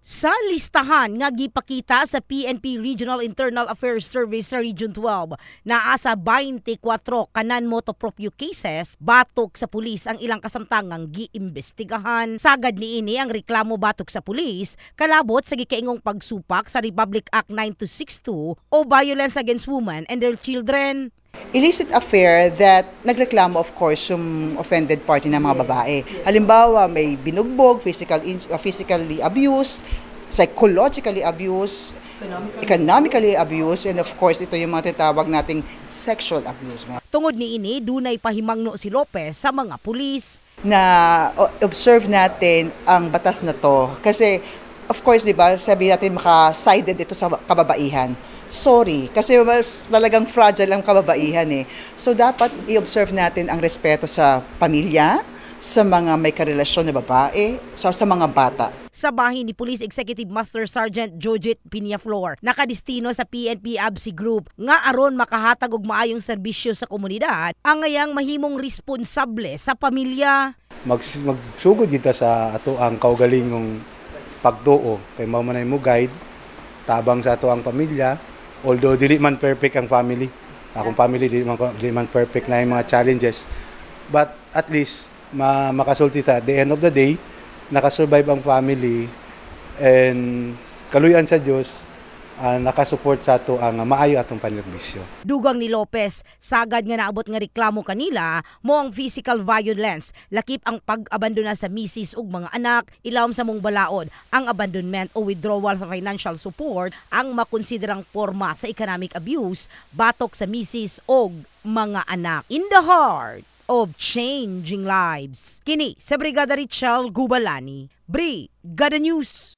Sa listahan nga gipakita sa PNP Regional Internal Affairs Service sa Region 12, naa sa 24 kanan motu proprio cases, batok sa pulis ang ilang kasamtangang giimbestigahan. Sagad niini ang reklamo batok sa pulis, kalabot sa gikaingong pagsupak sa Republic Act 9262 o Violence Against Women and Their Children. Illicit affair that nagreklamo of course yung offended party ng mga babae. Halimbawa, may binugbog, physically abuse, psychologically abuse, economically abuse, and of course ito yung mga tinatawag nating sexual abuse. Tungod niini, dunay pahimangno si Lopez sa mga pulis. Na observe natin ang batas na to kasi of course, di ba, sabi natin maka-sided ito sa kababaihan. Sorry, kasi talagang fragile ang kababaihan eh. So dapat i-observe natin ang respeto sa pamilya, sa mga may karelasyon na babae, sa mga bata. Sa bahin ni Police Executive Master Sergeant Jojit Piñaflor, nakadistino sa PNP ABSI Group nga aron makahatag og maayong serbisyo sa komunidad, ang ngayang mahimong responsable sa pamilya. Magsugod kita sa ato ang kaugalingong pagtuo kay mao man mo guide tabang sa ato ang pamilya. Although dili man perfect ang family, akong family dili man perfect na yung mga challenges, but at least makasulti ta at the end of the day nakasurvive ang family and kaluyan sa Dios nakasupport sa ato ang maayo atong panagbisyo. Dugang ni Lopez, sagad nga naabot nga reklamo kanila mo ang physical violence, lakip ang pag-abandona sa misis ug mga anak, ilawom sa mong balaod ang abandonment o withdrawal sa financial support ang makonsiderang forma sa economic abuse batok sa misis ug mga anak. In the heart of changing lives. Kini sa Brigada Richelle Gubalani, Brigada News.